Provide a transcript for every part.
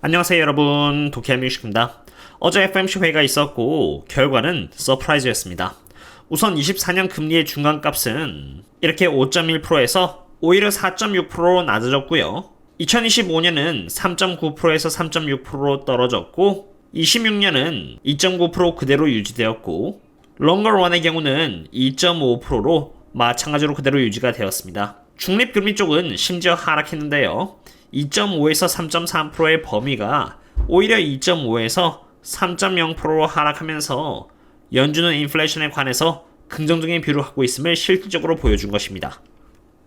안녕하세요 여러분, 도키아뮤직입니다. 어제 FOMC 회의가 있었고 결과는 서프라이즈였습니다. 우선 24년 금리의 중간값은 이렇게 5.1%에서 오히려 4.6%로 낮아졌고요. 2025년은 3.9%에서 3.6%로 떨어졌고 26년은 2.9% 그대로 유지되었고 롱거런의 경우는 2.5%로 마찬가지로 그대로 유지가 되었습니다. 중립금리 쪽은 심지어 하락했는데요. 2.5에서 3.3%의 범위가 오히려 2.5에서 3.0%로 하락하면서 연준은 인플레이션에 관해서 긍정적인 뷰를 갖고 있음을 실질적으로 보여준 것입니다.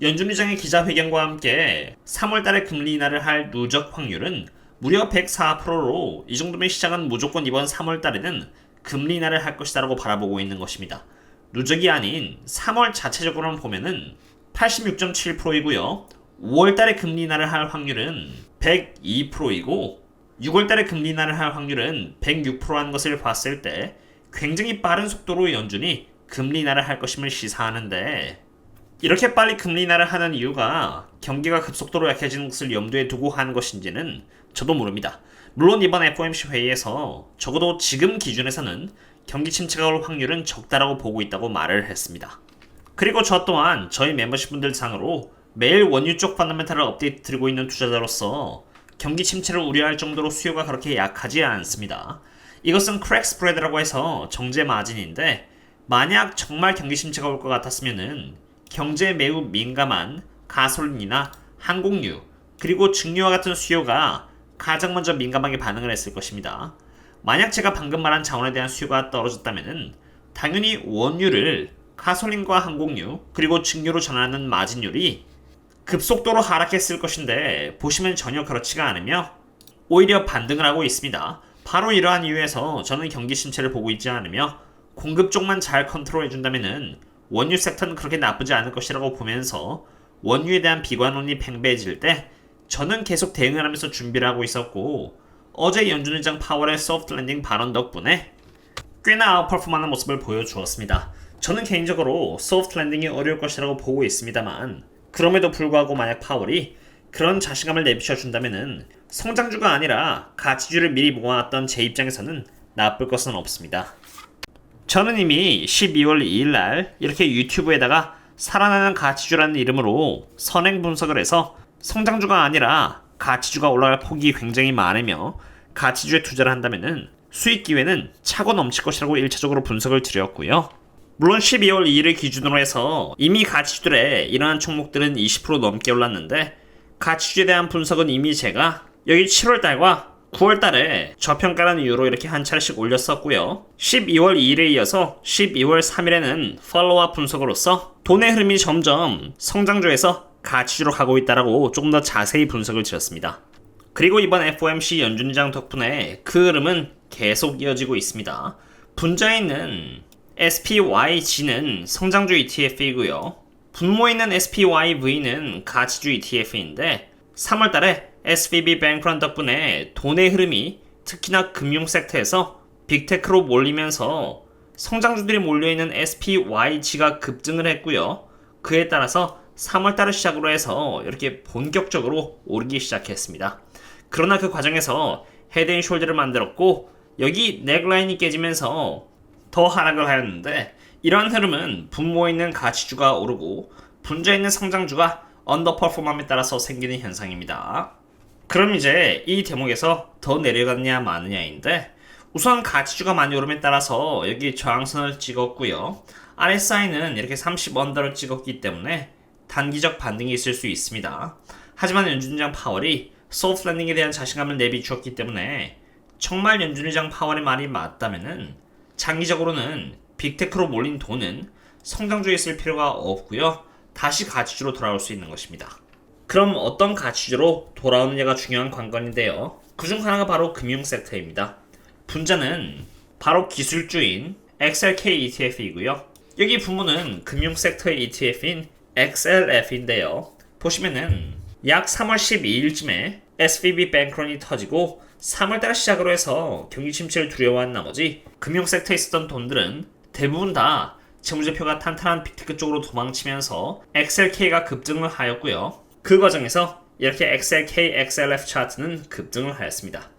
연준 의장의 기자회견과 함께 3월달에 금리 인하를 할 누적 확률은 무려 104%로 이 정도면 시장은 무조건 이번 3월달에는 금리 인하를 할 것이다 라고 바라보고 있는 것입니다. 누적이 아닌 3월 자체적으로만 보면은 86.7%이고요. 5월달에 금리 인하를 할 확률은 102%이고 6월달에 금리 인하를 할 확률은 106%라는 것을 봤을 때 굉장히 빠른 속도로 연준이 금리 인하를 할 것임을 시사하는데 이렇게 빨리 금리 인하를 하는 이유가 경기가 급속도로 약해지는 것을 염두에 두고 하는 것인지는 저도 모릅니다. 물론 이번 FOMC 회의에서 적어도 지금 기준에서는 경기 침체가 올 확률은 적다라고 보고 있다고 말을 했습니다. 그리고 저 또한 저희 멤버십분들 상으로 매일 원유 쪽 펀더멘탈을 업데이트 드리고 있는 투자자로서 경기 침체를 우려할 정도로 수요가 그렇게 약하지 않습니다. 이것은 크랙 스프레드라고 해서 정제 마진인데 만약 정말 경기 침체가 올 것 같았으면은 경제에 매우 민감한 가솔린이나 항공유 그리고 증류와 같은 수요가 가장 먼저 민감하게 반응을 했을 것입니다. 만약 제가 방금 말한 자원에 대한 수요가 떨어졌다면은 당연히 원유를 가솔린과 항공유 그리고 증류로 전환하는 마진율이 급속도로 하락했을 것인데 보시면 전혀 그렇지가 않으며 오히려 반등을 하고 있습니다. 바로 이러한 이유에서 저는 경기 침체를 보고 있지 않으며 공급 쪽만 잘 컨트롤해준다면은 원유 섹터는 그렇게 나쁘지 않을 것이라고 보면서 원유에 대한 비관론이 팽배해질 때 저는 계속 대응을 하면서 준비를 하고 있었고 어제 연준 의장 파월의 소프트 랜딩 발언 덕분에 꽤나 아웃퍼폼하는 모습을 보여주었습니다. 저는 개인적으로 소프트 랜딩이 어려울 것이라고 보고 있습니다만 그럼에도 불구하고 만약 파월이 그런 자신감을 내비쳐준다면은 성장주가 아니라 가치주를 미리 모아놨던 제 입장에서는 나쁠 것은 없습니다. 저는 이미 12월 2일날 이렇게 유튜브에다가 살아나는 가치주라는 이름으로 선행 분석을 해서 성장주가 아니라 가치주가 올라갈 폭이 굉장히 많으며 가치주에 투자를 한다면은 수익 기회는 차고 넘칠 것이라고 1차적으로 분석을 드렸고요. 물론 12월 2일을 기준으로 해서 이미 가치주들의 이러한 종목들은 20% 넘게 올랐는데 가치주에 대한 분석은 이미 제가 여기 7월달과 9월달에 저평가라는 이유로 이렇게 한 차례씩 올렸었고요. 12월 2일에 이어서 12월 3일에는 팔로우업 분석으로서 돈의 흐름이 점점 성장주에서 가치주로 가고 있다라고 조금 더 자세히 분석을 드렸습니다. 그리고 이번 FOMC 연준 의장 덕분에 그 흐름은 계속 이어지고 있습니다. 분자에 있는 SPYG는 성장주 ETF이고요. 분모에 있는 SPYV는 가치주 ETF인데 3월달에 SVB 뱅크런 덕분에 돈의 흐름이 특히나 금융 섹터에서 빅테크로 몰리면서 성장주들이 몰려있는 SPYG가 급등을 했고요. 그에 따라서 3월달을 시작으로 해서 이렇게 본격적으로 오르기 시작했습니다. 그러나 그 과정에서 헤드앤숄더를 만들었고 여기 넥라인이 깨지면서 더 하락을 하였는데 이러한 흐름은 분모에 있는 가치주가 오르고 분자에 있는 성장주가 언더퍼폼함에 따라서 생기는 현상입니다. 그럼 이제 이 대목에서 더 내려갔냐 마느냐인데 우선 가치주가 많이 오름에 따라서 여기 저항선을 찍었고요. RSI는 이렇게 30 언더를 찍었기 때문에 단기적 반등이 있을 수 있습니다. 하지만 연준 의장 파월이 소프트 랜딩에 대한 자신감을 내비추었기 때문에 정말 연준 의장 파월의 말이 맞다면은 장기적으로는 빅테크로 몰린 돈은 성장주에 쓸 필요가 없고요. 다시 가치주로 돌아올 수 있는 것입니다. 그럼 어떤 가치주로 돌아오느냐가 중요한 관건인데요. 그중 하나가 바로 금융 섹터입니다. 분자는 바로 기술주인 XLK ETF이고요. 여기 분모는 금융 섹터의 ETF인 XLF인데요. 보시면은 약 3월 12일쯤에 SVB 뱅크런이 터지고 3월달 시작으로 해서 경기 침체를 두려워한 나머지 금융 섹터에 있었던 돈들은 대부분 다 재무제표가 탄탄한 빅테크 쪽으로 도망치면서 XLK가 급등을 하였고요. 그 과정에서 이렇게 XLK, XLF 차트는 급등을 하였습니다.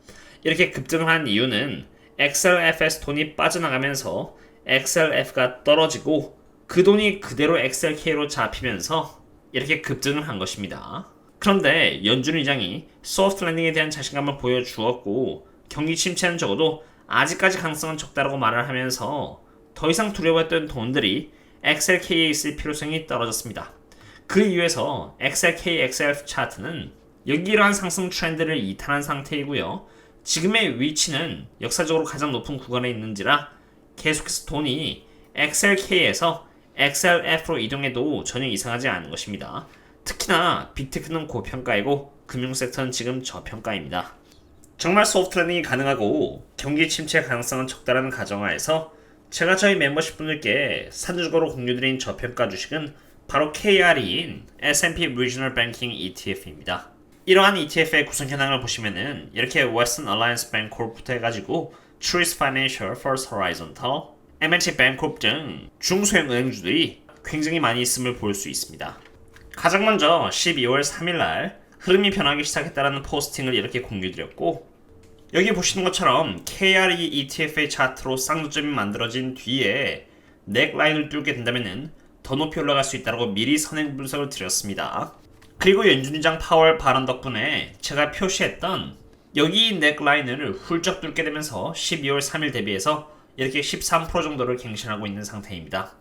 이렇게 급등을 한 이유는 XLF에서 돈이 빠져나가면서 XLF가 떨어지고 그 돈이 그대로 XLK로 잡히면서 이렇게 급등을 한 것입니다. 그런데 연준 의장이 소프트 랜딩에 대한 자신감을 보여주었고 경기 침체는 적어도 아직까지 가능성은 적다라고 말을 하면서 더 이상 두려워했던 돈들이 XLK에 있을 필요성이 떨어졌습니다. 그 이유에서 XLK, XLF 차트는 여기 이러한 상승 트렌드를 이탈한 상태이고요. 지금의 위치는 역사적으로 가장 높은 구간에 있는지라 계속해서 돈이 XLK에서 XLF로 이동해도 전혀 이상하지 않은 것입니다. 특히나 빅테크는 고평가이고 금융섹터는 지금 저평가입니다. 정말 소프트 랜딩이 가능하고 경기 침체 가능성은 적다라는 가정하에서 제가 저희 멤버십 분들께 산주적으로 공유드린 저평가 주식은 바로 KRE인 S&P Regional Banking ETF입니다. 이러한 ETF의 구성 현황을 보시면은 이렇게 Western Alliance Bancorp부터 해가지고 Truist Financial, First Horizontal, M&T Bancorp 등 중소형 은행주들이 굉장히 많이 있음을 볼 수 있습니다. 가장 먼저 12월 3일날 흐름이 변하기 시작했다라는 포스팅을 이렇게 공유드렸고 여기 보시는 것처럼 KRE ETF의 차트로 쌍조점이 만들어진 뒤에 넥라인을 뚫게 된다면 더 높이 올라갈 수 있다고 미리 선행 분석을 드렸습니다. 그리고 연준의장 파월 발언 덕분에 제가 표시했던 여기 넥라인을 훌쩍 뚫게 되면서 12월 3일 대비해서 이렇게 13% 정도를 갱신하고 있는 상태입니다.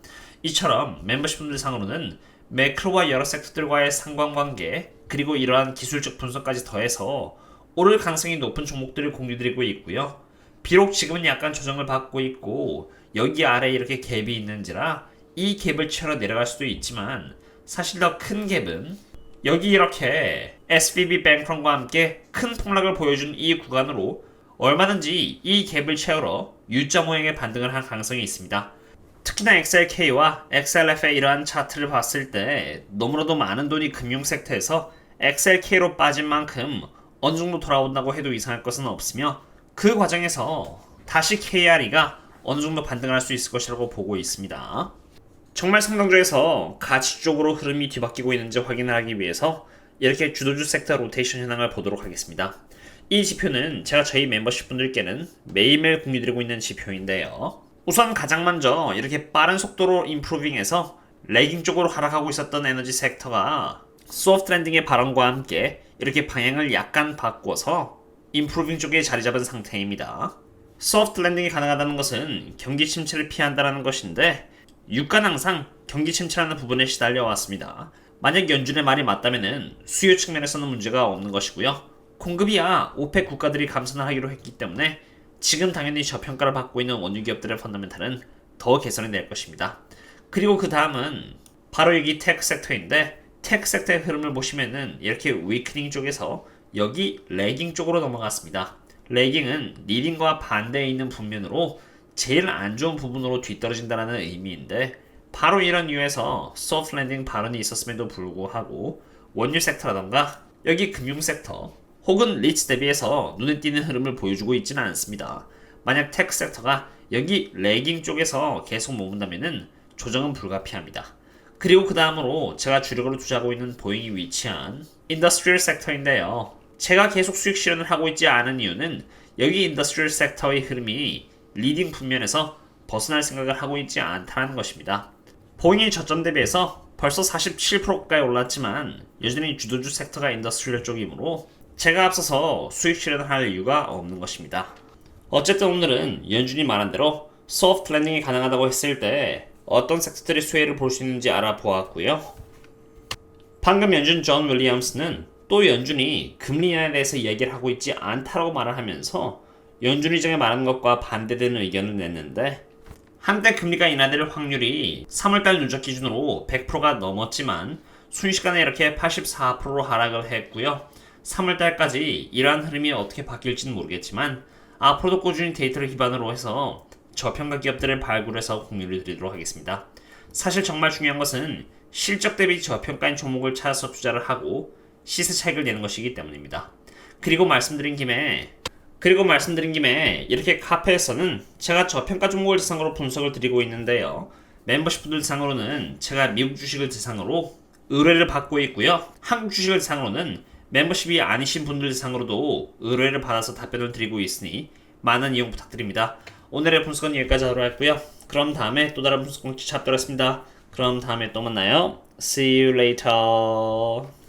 이처럼 멤버십분들 상으로는 매크로와 여러 섹터들과의 상관관계 그리고 이러한 기술적 분석까지 더해서 오를 가능성이 높은 종목들을 공유드리고 있고요. 비록 지금은 약간 조정을 받고 있고 여기 아래에 이렇게 갭이 있는지라 이 갭을 채워 내려갈 수도 있지만 사실 더 큰 갭은 여기 이렇게 SVB 뱅크런과 함께 큰 폭락을 보여준 이 구간으로 얼마든지 이 갭을 채우러 U자 모양의 반등을 할 가능성이 있습니다. 특히나 XLK와 XLF의 이러한 차트를 봤을 때 너무나도 많은 돈이 금융 섹터에서 XLK로 빠진 만큼 어느 정도 돌아온다고 해도 이상할 것은 없으며 그 과정에서 다시 KRE가 어느 정도 반등을 할 수 있을 것이라고 보고 있습니다. 정말 성장주에서 가치 쪽으로 흐름이 뒤바뀌고 있는지 확인을 하기 위해서 이렇게 주도주 섹터 로테이션 현황을 보도록 하겠습니다. 이 지표는 제가 저희 멤버십 분들께는 매일매일 공유드리고 있는 지표인데요. 우선 가장 먼저 이렇게 빠른 속도로 임프루빙해서 레깅 쪽으로 하락하고 있었던 에너지 섹터가 소프트 랜딩의 발언과 함께 이렇게 방향을 약간 바꿔서 임프루빙 쪽에 자리 잡은 상태입니다. 소프트 랜딩이 가능하다는 것은 경기 침체를 피한다는 것인데 유가는 항상 경기 침체라는 부분에 시달려 왔습니다. 만약 연준의 말이 맞다면 수요 측면에서는 문제가 없는 것이고요. 공급이야 오펙 국가들이 감산을 하기로 했기 때문에 지금 당연히 저평가를 받고 있는 원유 기업들의 펀더멘탈은 더 개선이 될 것입니다. 그리고 그 다음은 바로 여기 테크 섹터인데 테크 섹터의 흐름을 보시면은 이렇게 위크닝 쪽에서 여기 레깅 쪽으로 넘어갔습니다. 레깅은 리딩과 반대에 있는 분면으로 제일 안 좋은 부분으로 뒤떨어진다는 의미인데 바로 이런 이유에서 소프트 랜딩 발언이 있었음에도 불구하고 원유 섹터라던가 여기 금융 섹터 혹은 리츠 대비해서 눈에 띄는 흐름을 보여주고 있지는 않습니다. 만약 테크 섹터가 여기 레깅 쪽에서 계속 머문다면은 조정은 불가피합니다. 그리고 그 다음으로 제가 주력으로 투자하고 있는 보잉이 위치한 인더스트리얼 섹터인데요. 제가 계속 수익 실현을 하고 있지 않은 이유는 여기 인더스트리얼 섹터의 흐름이 리딩 분면에서 벗어날 생각을 하고 있지 않다는 것입니다. 보잉이 저점 대비해서 벌써 47% 가까이 올랐지만 여전히 주도주 섹터가 인더스트리얼 쪽이므로 제가 앞서서 수익 실현을 할 이유가 없는 것입니다. 어쨌든 오늘은 연준이 말한 대로 소프트 랜딩이 가능하다고 했을 때 어떤 섹터들이 수혜를 볼 수 있는지 알아보았고요. 방금 연준 존 윌리엄스는 또 연준이 금리 인하에 대해서 이야기를 하고 있지 않다라고 말을 하면서 연준 의장이 말하는 것과 반대되는 의견을 냈는데 한때 금리가 인하될 확률이 3월달 누적 기준으로 100%가 넘었지만 순식간에 이렇게 84%로 하락을 했고요. 3월달까지 이러한 흐름이 어떻게 바뀔지는 모르겠지만 앞으로도 꾸준히 데이터를 기반으로 해서 저평가 기업들을 발굴해서 공유를 드리도록 하겠습니다. 사실 정말 중요한 것은 실적 대비 저평가인 종목을 찾아서 투자를 하고 시세 차익을 내는 것이기 때문입니다. 그리고 말씀드린 김에 이렇게 카페에서는 제가 저평가 종목을 대상으로 분석을 드리고 있는데요. 멤버십 분들 대상으로는 제가 미국 주식을 대상으로 의뢰를 받고 있고요. 한국 주식을 대상으로는 멤버십이 아니신 분들 대상으로도 의뢰를 받아서 답변을 드리고 있으니 많은 이용 부탁드립니다. 오늘의 분석은 여기까지 하도록 하고요. 그럼 다음에 또 다른 분석 공지 찾도록 하겠습니다. 그럼 다음에 또 만나요. See you later.